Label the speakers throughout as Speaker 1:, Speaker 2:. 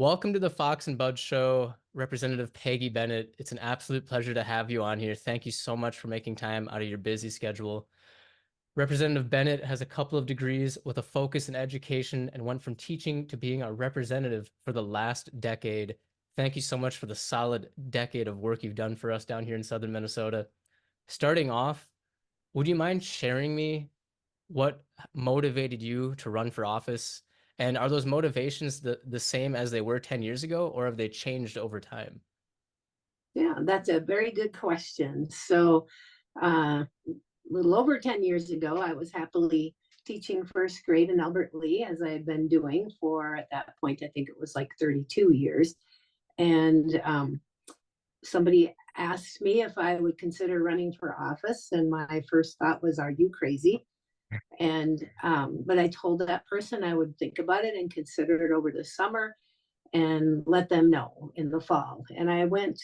Speaker 1: Welcome to the Fox and Bud Show, Representative Peggy Bennett. It's an absolute pleasure to have you on here. Thank you so much for making time out of your busy schedule. Representative Bennett has a couple of degrees with a focus in education and went from teaching to being a representative for the last decade. Thank you so much for the solid decade of work you've done for us down here in Southern Minnesota. Starting off, would you mind sharing me what motivated you to run for office? And are those motivations the same as they were 10 years ago, or have they changed over time?
Speaker 2: Yeah, that's a very good question. So, a little over 10 years ago, I was happily teaching first grade in Albert Lee, as I had been doing for, at that point, I think it was like 32 years. And somebody asked me if I would consider running for office. And my first thought was, are you crazy? And, but I told that person I would think about it and consider it over the summer and let them know in the fall. And I went,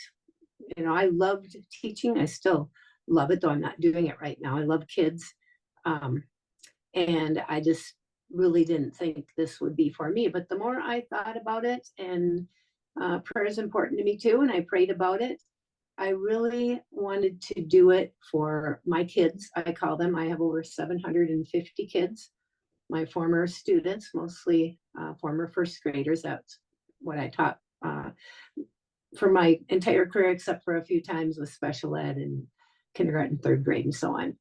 Speaker 2: I loved teaching. I still love it, though I'm not doing it right now. I love kids. Um, and I just really didn't think this would be for me. But the more I thought about it, and prayer is important to me too, and I prayed about it, I really wanted to do it for my kids. I call them, I have over 750 kids, my former students, mostly former first graders. That's what I taught for my entire career, except for a few times with special ed and kindergarten, third grade, and so on.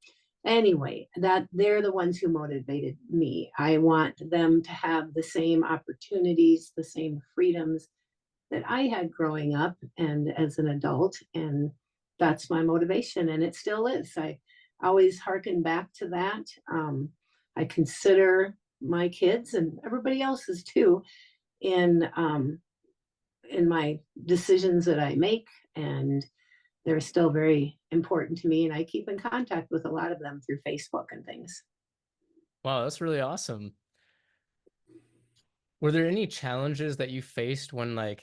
Speaker 2: Anyway, that they're the ones who motivated me. I want them to have the same opportunities, the same freedoms that I had growing up and as an adult. And that's my motivation. And it still is. I always hearken back to that. I consider my kids and everybody else's too in my decisions that I make. And they're still very important to me. And I keep in contact with a lot of them through Facebook and things.
Speaker 1: Wow, that's really awesome. Were there any challenges that you faced when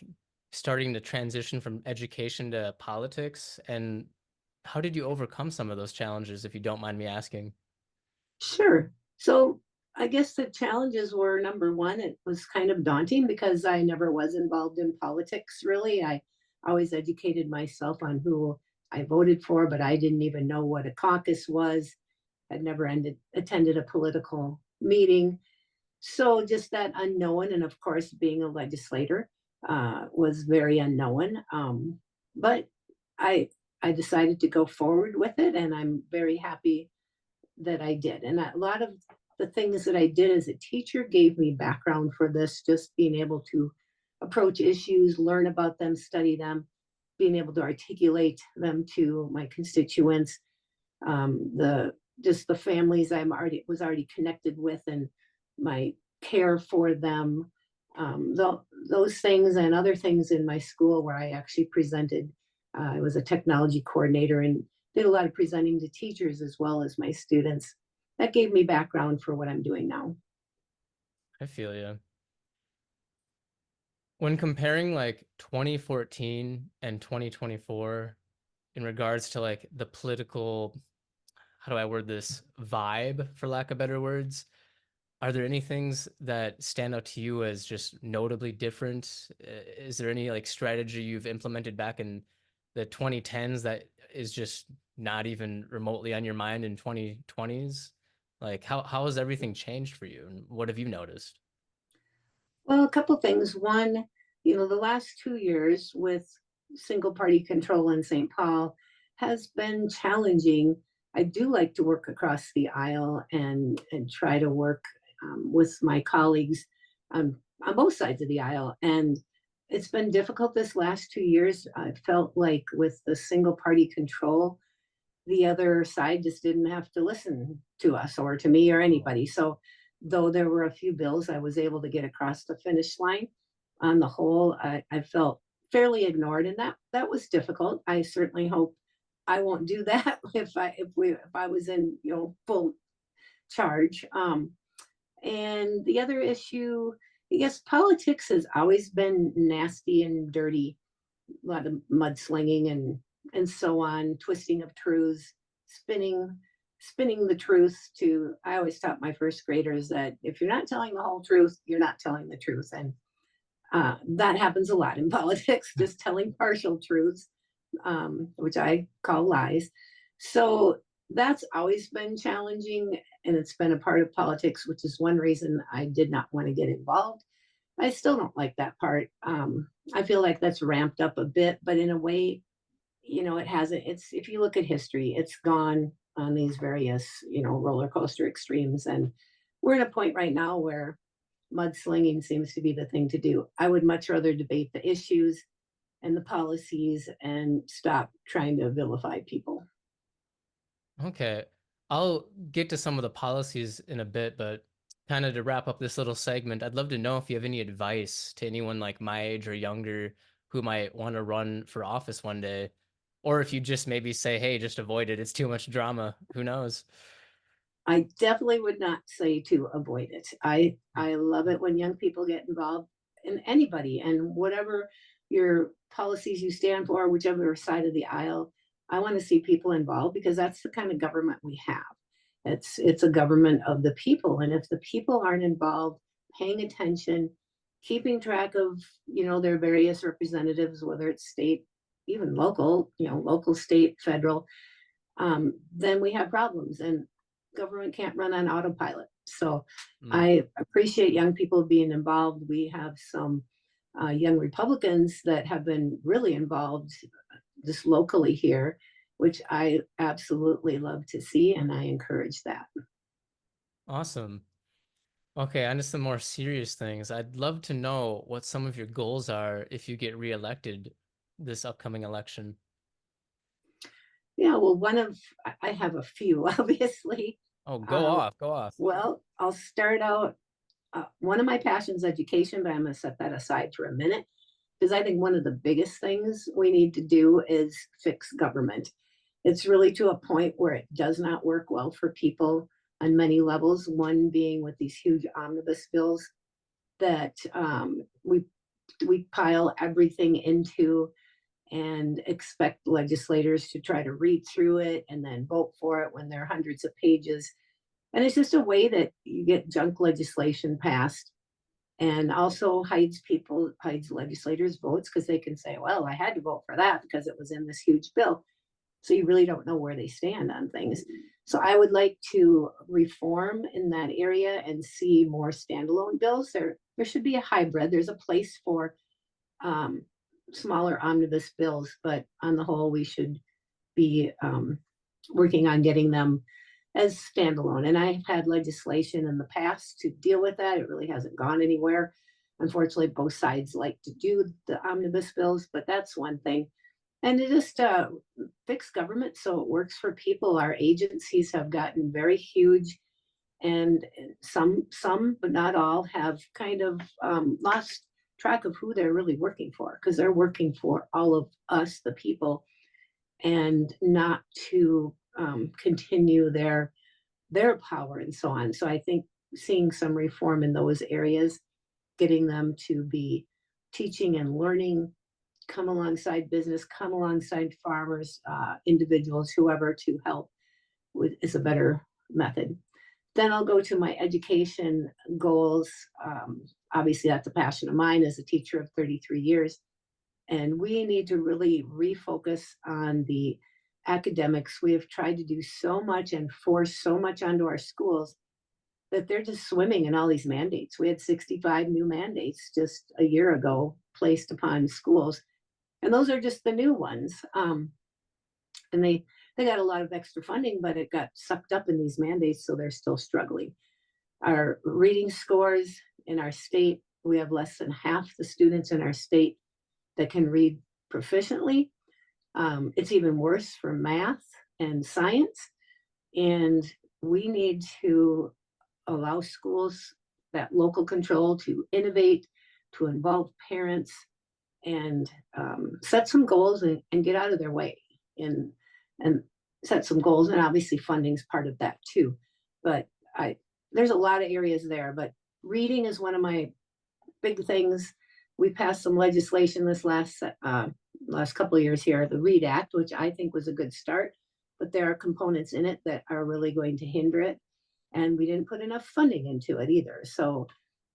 Speaker 1: starting to transition from education to politics? And how did you overcome some of those challenges, if you don't mind me asking?
Speaker 2: Sure. So I guess the challenges were, number one, it was kind of daunting because I never was involved in politics, really. I always educated myself on who I voted for, but I didn't even know what a caucus was. I'd never attended a political meeting. So just that unknown, and of course, being a legislator was very unknown. But I I decided to go forward with it, and I'm very happy that I did. And a lot of the things that I did as a teacher gave me background for this, just being able to approach issues, learn about them, study them, being able to articulate them to my constituents, the just the families was already connected with, and my care for them, those things and other things in my school where I actually presented. I was a technology coordinator and did a lot of presenting to teachers as well as my students. That gave me background for what I'm doing now.
Speaker 1: I feel you. When comparing 2014 and 2024 in regards to the political, how do I word this, vibe, for lack of better words, are there any things that stand out to you as just notably different? Is there any strategy you've implemented back in the 2010s that is just not even remotely on your mind in 2020s? How has everything changed for you, and what have you noticed?
Speaker 2: Well, a couple things. One, the last 2 years with single party control in St. Paul has been challenging. I do like to work across the aisle and try to work with my colleagues on both sides of the aisle. And it's been difficult this last 2 years. I felt like with the single party control, the other side just didn't have to listen to us or to me or anybody. So, though there were a few bills I was able to get across the finish line, on the whole, I felt fairly ignored, and that was difficult. I certainly hope I won't do that if I was in full charge. And the other issue, I guess, politics has always been nasty and dirty, a lot of mudslinging and so on, twisting of truths, spinning the truth to. I always taught my first graders that if you're not telling the whole truth, you're not telling the truth. And That happens a lot in politics, just telling partial truths, which I call lies. So that's always been challenging, and it's been a part of politics, which is one reason I did not want to get involved. I still don't like that part. I feel like that's ramped up a bit, but in a way, it hasn't. It's if you look at history, it's gone on these various, roller coaster extremes, and we're at a point right now where mudslinging seems to be the thing to do. I would much rather debate the issues and the policies and stop trying to vilify people.
Speaker 1: Okay. I'll get to some of the policies in a bit, but kind of to wrap up this little segment, I'd love to know if you have any advice to anyone like my age or younger who might want to run for office one day. Or if you just maybe say, hey, just avoid it. It's too much drama. Who knows?
Speaker 2: I definitely would not say to avoid it. I love it when young people get involved in anybody and whatever your policies you stand for, whichever side of the aisle. I want to see people involved because that's the kind of government we have. It's a government of the people, and if the people aren't involved, paying attention, keeping track of their various representatives, whether it's state, even local, local, state, federal, then we have problems. And government can't run on autopilot. So
Speaker 1: Mm.
Speaker 2: I appreciate young people being involved. We have some young Republicans that have been really involved just locally here, which I absolutely love to see, and I encourage that.
Speaker 1: Awesome. Okay, on to some more serious things. I'd love to know what some of your goals are if you get reelected this upcoming election.
Speaker 2: Yeah, well, I have a few, obviously.
Speaker 1: Oh, go
Speaker 2: Uh,
Speaker 1: off, go off.
Speaker 2: well, I'll start out. One of my passions, education, but I'm going to set that aside for a minute because I think one of the biggest things we need to do is fix government. It's really to a point where it does not work well for people on many levels. One being with these huge omnibus bills that we pile everything into and expect legislators to try to read through it and then vote for it when there are hundreds of pages. And it's just a way that you get junk legislation passed and also hides legislators' votes because they can say, well, I had to vote for that because it was in this huge bill. So you really don't know where they stand on things. So I would like to reform in that area and see more standalone bills. There should be a hybrid. There's a place for um, smaller omnibus bills, but on the whole, we should be working on getting them as standalone. And I've had legislation in the past to deal with that. It really hasn't gone anywhere. Unfortunately, both sides like to do the omnibus bills, but that's one thing. And to just fix government so it works for people. Our agencies have gotten very huge, and some, but not all, have kind of lost track of who they're really working for because they're working for all of us, the people, and not to continue their power and so on. So I think seeing some reform in those areas, getting them to be teaching and learning, come alongside business, come alongside farmers, individuals, whoever, to help is a better method. Then I'll go to my education goals. Obviously, that's a passion of mine as a teacher of 33 years. And we need to really refocus on the academics. We have tried to do so much and force so much onto our schools that they're just swimming in all these mandates. We had 65 new mandates just a year ago placed upon schools, and those are just the new ones. And they got a lot of extra funding, but it got sucked up in these mandates, so they're still struggling. Our reading scores in our state, we have less than half the students in our state that can read proficiently. It's even worse for math and science. And we need to allow schools that local control to innovate, to involve parents, and set some goals and get out of their way and set some goals. And obviously, funding's part of that too. But there's a lot of areas there. But reading is one of my big things. We passed some legislation this last couple of years here, the READ Act, which I think was a good start, but there are components in it that are really going to hinder it. And we didn't put enough funding into it either. So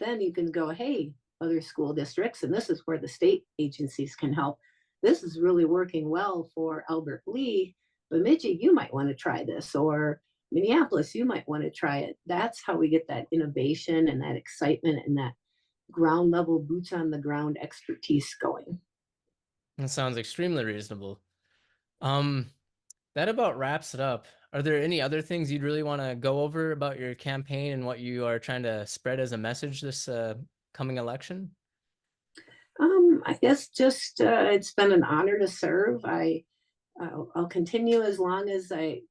Speaker 2: then you can go, hey, other school districts, and this is where the state agencies can help. This is really working well for Albert Lee. Bemidji, you might want to try this, or Minneapolis, you might want to try it. That's how we get that innovation and that excitement and that ground level boots on the ground expertise going.
Speaker 1: That sounds extremely reasonable. Um, that about wraps it up. Are there any other things you'd really want to go over about your campaign and what you are trying to spread as a message this coming election?
Speaker 2: I guess just it's been an honor to serve. I'll continue as long as I,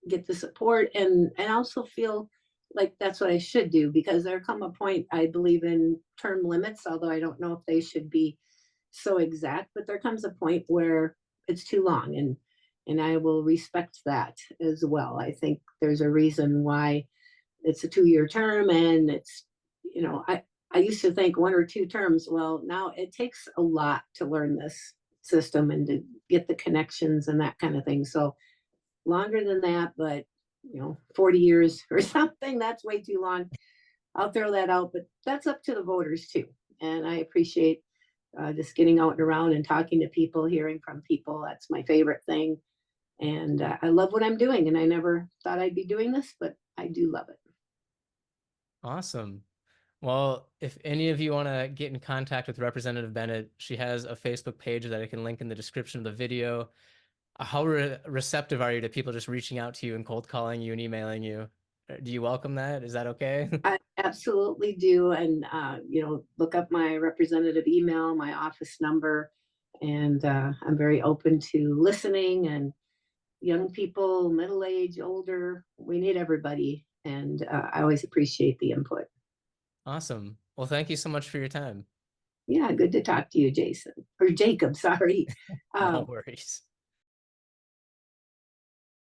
Speaker 2: get the support, and also feel like that's what I should do, because there come a point, I believe in term limits, although I don't know if they should be so exact, but there comes a point where it's too long, and I will respect that as well. I think there's a reason why it's a 2-year term, and it's, I used to think 1 or 2 terms. Well, now it takes a lot to learn this system and to get the connections and that kind of thing. So longer than that, but 40 years or something, that's way too long. I'll throw that out, but that's up to the voters too. And I appreciate just getting out and around and talking to people, hearing from people. That's my favorite thing. And I love what I'm doing. And I never thought I'd be doing this, but I do love it.
Speaker 1: Awesome. Well, if any of you want to get in contact with Representative Bennett, she has a Facebook page that I can link in the description of the video. How receptive are you to people just reaching out to you and cold calling you and emailing you? Do you welcome that? Is that okay?
Speaker 2: I absolutely do. And, look up my representative email, my office number, and I'm very open to listening. And young people, middle age, older, we need everybody. And I always appreciate the input.
Speaker 1: Awesome. Well, thank you so much for your time.
Speaker 2: Yeah, good to talk to you, Jason, or Jacob, sorry.
Speaker 1: No
Speaker 2: Um,
Speaker 1: worries.